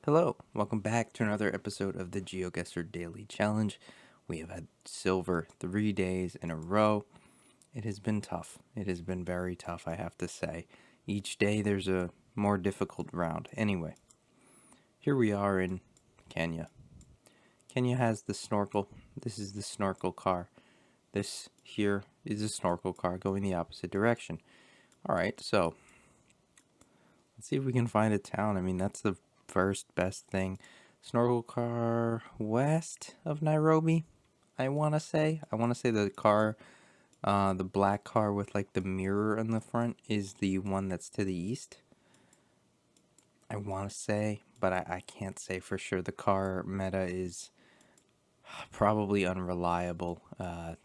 Hello, welcome back to another episode of the Geoguessr Daily Challenge. We have had silver 3 days in a row. It has been tough. It has been very tough, I have to say. Each day there's a more difficult round. Anyway, here we are in Kenya. Kenya has the snorkel. This is the snorkel car. This here is a snorkel car going the opposite direction. Alright, so let's see if we can find a town. I mean, that's the first best thing. Snorkel car west of Nairobi, I want to say. I want to say the car, the black car with like the mirror in the front is the one that's to the east. I want to say, but I can't say for sure. The car meta is probably unreliable at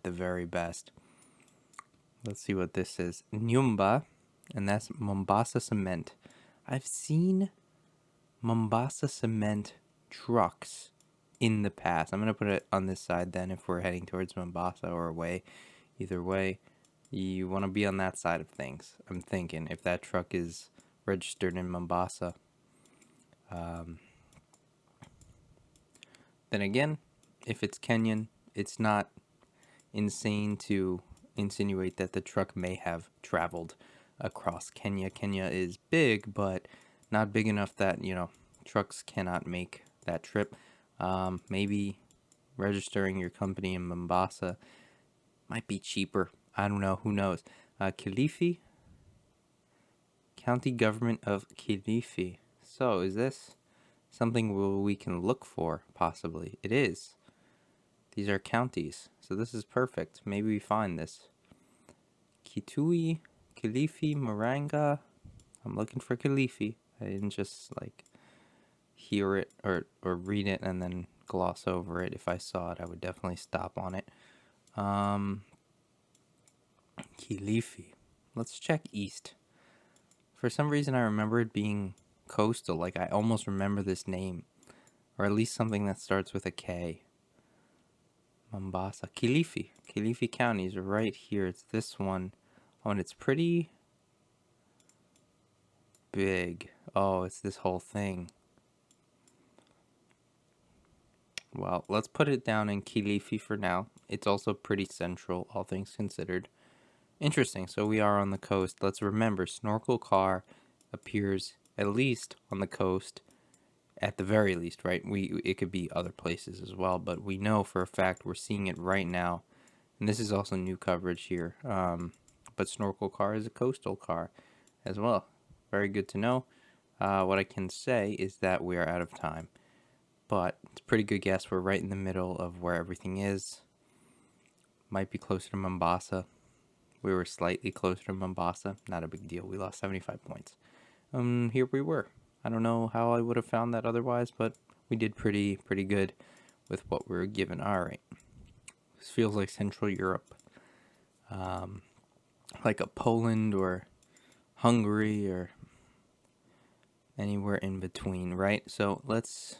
the very best. Let's see what this is. Nyumba, and that's Mombasa Cement. I've seen Mombasa Cement trucks in the past. I'm going to put it on this side then if we're heading towards Mombasa or away. Either way, you want to be on that side of things. I'm thinking if that truck is registered in Mombasa. Then again, if it's Kenyan, it's not insane to insinuate that the truck may have traveled across Kenya. Kenya is big, but not big enough that, trucks cannot make that trip. Maybe registering your company in Mombasa might be cheaper. I don't know. Who knows? Kilifi, County Government of Kilifi. So, is this something we can look for, possibly? It is. These are counties, so this is perfect. Maybe we find this. Kitui, Kilifi, Maranga. I'm looking for Kilifi. I didn't just hear it or read it and then gloss over it. If I saw it, I would definitely stop on it. Kilifi. Let's check east. For some reason, I remember it being coastal. Like, I almost remember this name. Or at least something that starts with a K. Mombasa. Kilifi. Kilifi County is right here. It's this one. Oh, and it's pretty big. Oh, it's this whole thing. Well, let's put it down in Kilifi for now. It's also pretty central, all things considered. Interesting. So we are on the coast. Let's remember, snorkel car appears at least on the coast, at the very least, right? It could be other places as well, but we know for a fact we're seeing it right now, and this is also new coverage here. But snorkel car is a coastal car as well. Very good to know. What I can say is that we are out of time, but it's a pretty good guess. We're right in the middle of where everything is. Might be closer to Mombasa. We were slightly closer to Mombasa. Not a big deal. We lost 75 points. Here we were. I don't know how I would have found that otherwise, but we did pretty good with what we were given. All right. This feels like Central Europe. Like a Poland or Hungary or anywhere in between, right? So let's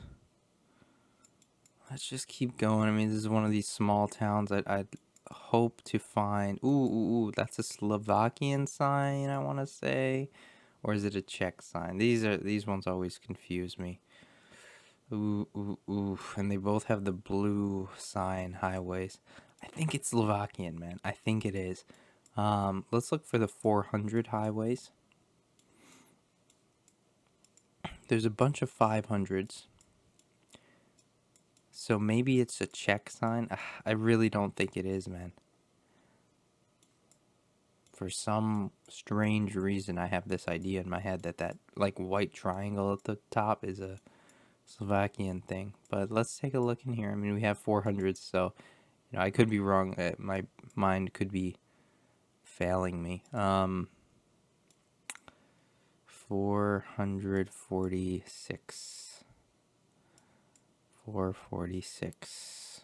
just keep going. I mean, this is one of these small towns I'd hope to find. Ooh, that's a Slovakian sign, I want to say. Or is it a Czech sign? These ones always confuse me. Ooh. And they both have the blue sign highways. I think it's Slovakian, man. I think it is. Let's look for the 400 highways. There's a bunch of 500s. So maybe it's a Czech sign. I really don't think it is, man. For some strange reason, I have this idea in my head that like white triangle at the top is a Slovakian thing. But let's take a look in here. I mean, we have 400s, so I could be wrong. My mind could be failing me. 446. 446.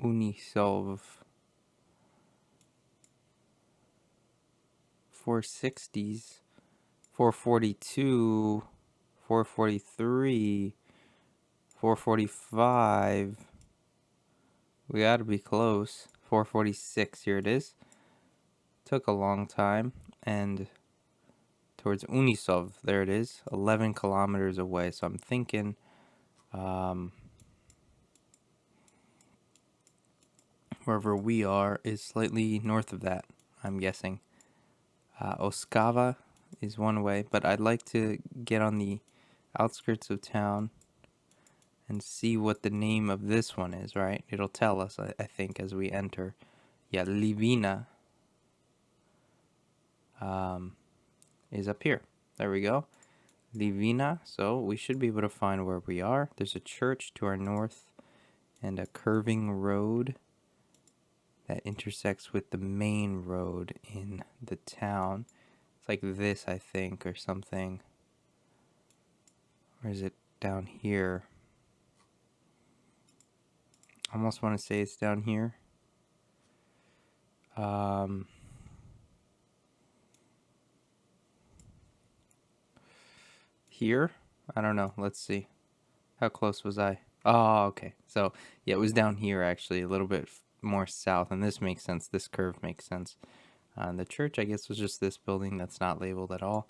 Unisolve. 460s. 442. 4:43, 4:45. We gotta be close. 4:46, here it is. Took a long time, and towards Unisov, there it is, 11 kilometers away. So I'm thinking wherever we are is slightly north of that, I'm guessing. Oskava is one way, but I'd like to get on the outskirts of town and see what the name of this one is, right? It'll tell us, I think, as we enter. Yeah, Livina is up here. There we go. Livina. So we should be able to find where we are. There's a church to our north and a curving road that intersects with the main road in the town. It's like this, I think, or something. Or is it down here? I almost want to say it's down here. Here? I don't know. Let's see. How close was I? Oh, okay. So, yeah, it was down here, actually, a little bit more south. And this makes sense. This curve makes sense. The church, I guess, was just this building that's not labeled at all.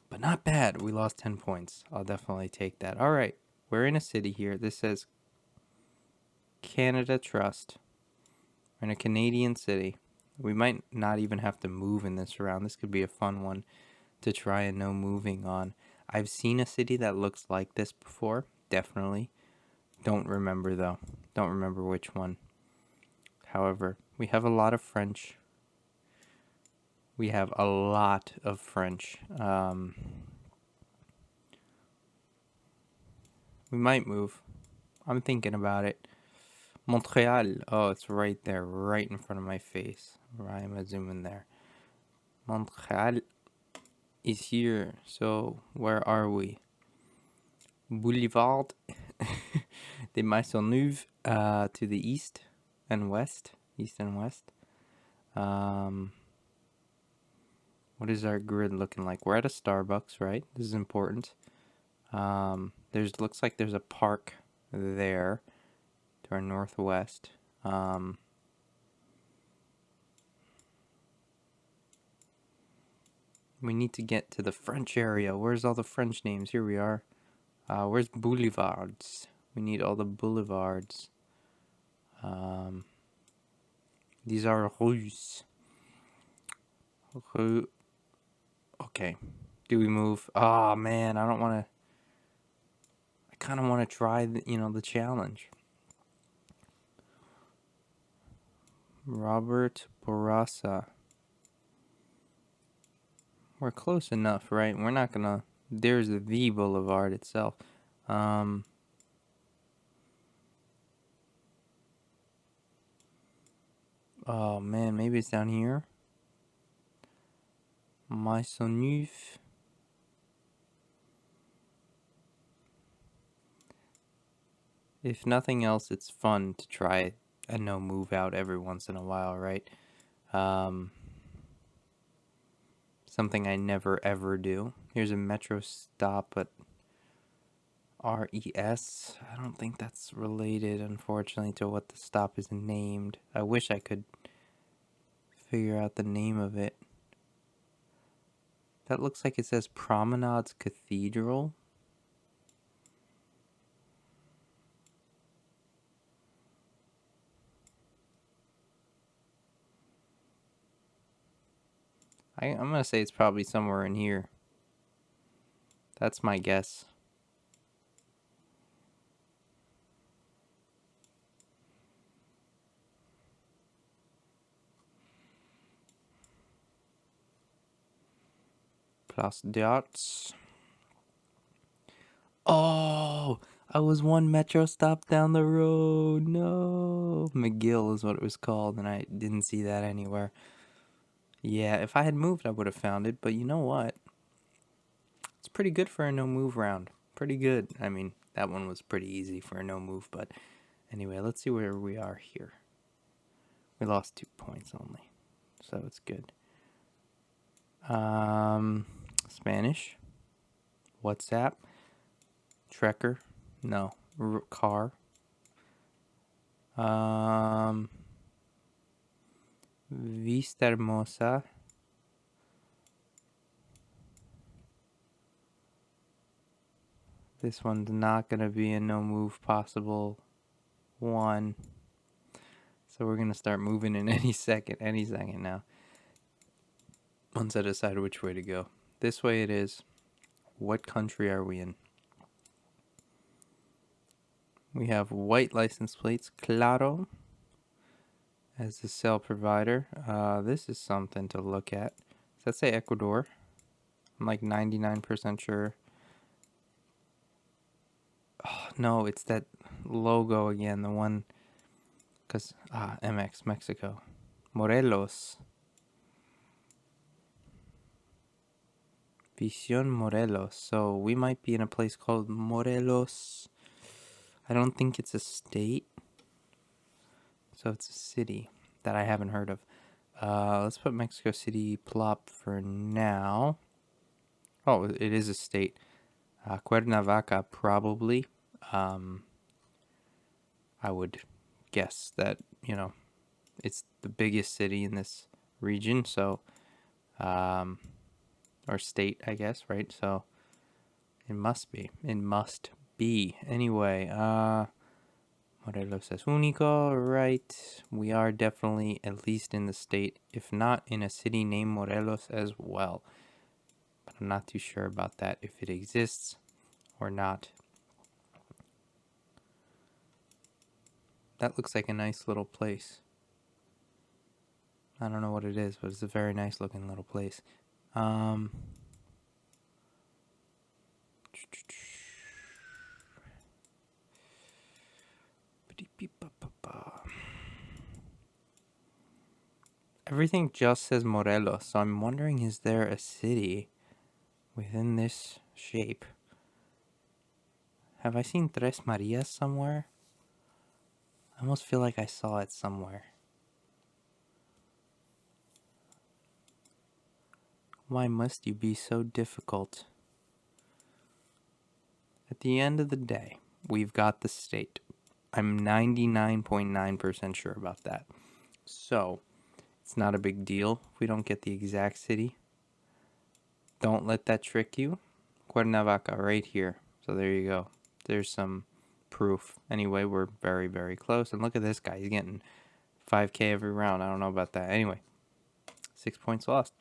But not bad. We lost 10 points. I'll definitely take that. All right. We're in a city here. This says Canada Trust. We're in a Canadian city. We might not even have to move in this round. This could be a fun one to try and no moving on. I've seen a city that looks like this before. Definitely. Don't remember, though. Don't remember which one. However, we have a lot of French. We have a lot of French. We might move. I'm thinking about it. Montreal. Oh, it's right there, right in front of my face. I'm gonna zoom in there. Montreal is here. So where are we? Boulevard des Maisonneuves to the east and west. East and west. What is our grid looking like? We're at a Starbucks, right? This is important. Looks like there's a park there to our northwest. We need to get to the French area. Where's all the French names? Here we are. Where's boulevards? We need all the boulevards. These are rues. Okay. Do we move? Oh, man, I don't want to. I kind of want to try, the challenge. Robert Bourassa. We're close enough, right? We're not gonna. There's the boulevard itself. Oh man, maybe it's down here. Maisonneuve. If nothing else, it's fun to try a no move out every once in a while, right? Something I never ever do. Here's a metro stop at RES. I don't think that's related, unfortunately, to what the stop is named. I wish I could figure out the name of it. That looks like it says Promenades Cathedral. I'm going to say it's probably somewhere in here. That's my guess. Place d'Arts. Oh, I was one metro stop down the road. No. McGill is what it was called, and I didn't see that anywhere. Yeah, if I had moved, I would have found it, but you know what? It's pretty good for a no move round. Pretty good. I mean, that one was pretty easy for a no move, but anyway, let's see where we are here. We lost 2 points only, so it's good. Spanish. WhatsApp. Trekker? No. Car? Vista Hermosa. This one's not going to be a no move possible one. So we're going to start moving in any second now. Once I decide which way to go. This way it is. What country are we in? We have white license plates, Claro, as the cell provider. This is something to look at. Does that say Ecuador? I'm like 99% sure. Oh, no, it's that logo again, the one, because, MX, Mexico. Morelos. Visión Morelos. So we might be in a place called Morelos. I don't think it's a state. So it's a city that I haven't heard of. Let's put Mexico City plop for now. Oh, it is a state. Cuernavaca, probably. I would guess that, it's the biggest city in this region, so, or state, I guess, right? So it must be. It must be. Anyway, Morelos es único, right? We are definitely at least in the state, if not in a city named Morelos as well. But I'm not too sure about that, if it exists or not. That looks like a nice little place. I don't know what it is, but it's a very nice looking little place. Everything just says Morelos, so I'm wondering, is there a city within this shape? Have I seen Tres Marias somewhere? I almost feel like I saw it somewhere. Why must you be so difficult? At the end of the day, we've got the state. I'm 99.9% sure about that. So, it's not a big deal if we don't get the exact city. Don't let that trick you. Cuernavaca, right here. So there you go. There's some proof. Anyway, we're very, very close. And look at this guy. He's getting 5K every round. I don't know about that. Anyway, 6 points lost.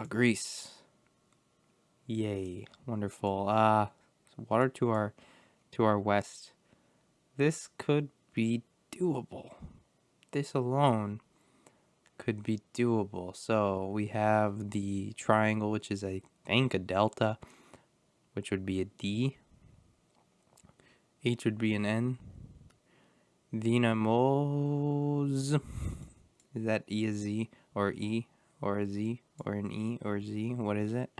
Greece. Yay. Wonderful. Water to our west. This could be doable. This alone could be doable. So we have the triangle, which is, I think, a delta, which would be a D. H would be an N. Dynamos. Is that E a Z or E or a Z or an E or Z? What is it?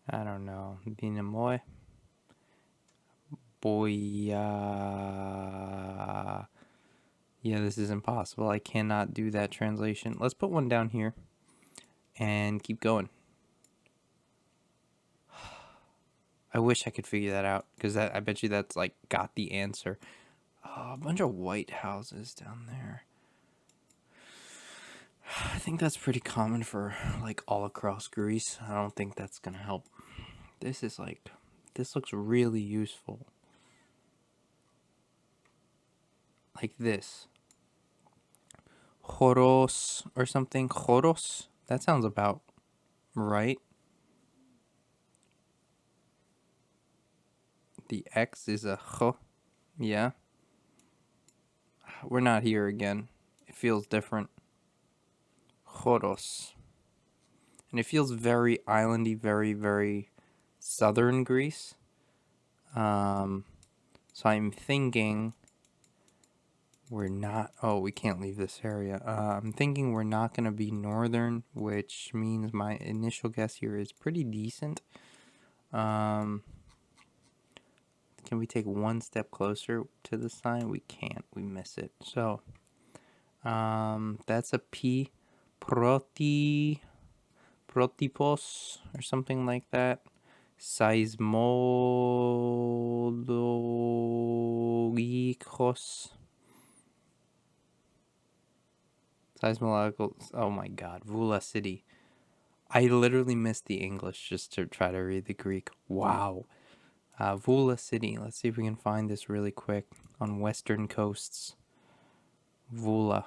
I don't know. Dynamo. Boy. Yeah, this is impossible. I cannot do that translation. Let's put one down here and keep going. I wish I could figure that out, because I bet you that's like got the answer. A bunch of white houses down there. I think that's pretty common for like all across Greece. I don't think that's gonna help. This looks really useful. Like this. Choros or something. Choros? That sounds about right. The X is a ch. Yeah. We're not here again. It feels different. Choros. And it feels very islandy, very, very southern Greece. So I'm thinking we're not... Oh, we can't leave this area. I'm thinking we're not going to be northern, which means my initial guess here is pretty decent. Can we take one step closer to the sign? We can't. We miss it. So, that's a P. Protipos or something like that. Seismologicos. Seismological. Oh my god. Vula City. I literally missed the English just to try to read the Greek. Wow. Vula City. Let's see if we can find this really quick. On western coasts. Vula.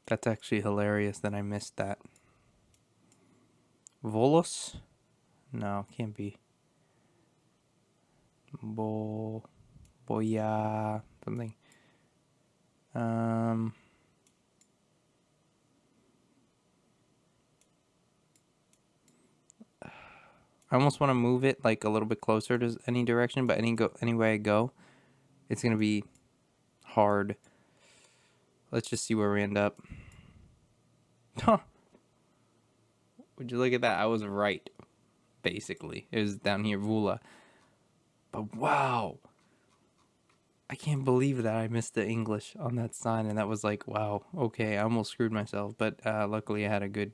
That's actually hilarious that I missed that. Volos? No, can't be. Boya something. I almost want to move it like a little bit closer to any direction, but any way I go, it's gonna be hard. Let's just see where we end up. Huh. Would you look at that? I was right, basically. It was down here, Vula. But wow. I can't believe that I missed the English on that sign, and that was like, wow, okay, I almost screwed myself. But luckily I had a good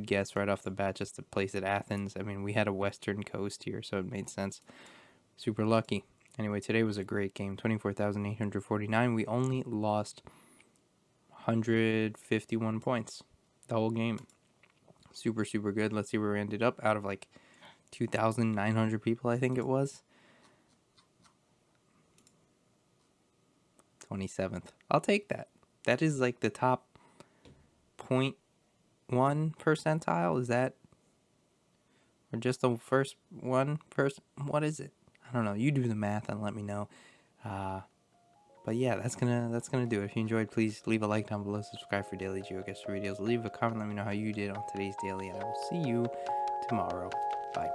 guess right off the bat just to place at Athens. I mean, we had a western coast here, so it made sense. Super lucky. Anyway, today was a great game. 24,849. We only lost 151 points the whole game. Super, super good. Let's see where we ended up out of like 2,900 people, I think it was. 27th. I'll take that. That is like the top 0.1 percentile. Is that? Or just the first 1%? What is it? I don't know. You do the math and let me know. But yeah, that's gonna do it. If you enjoyed, please leave a like down below. Subscribe for daily Geoguessr videos. Leave a comment. Let me know how you did on today's daily, and I will see you tomorrow. Bye.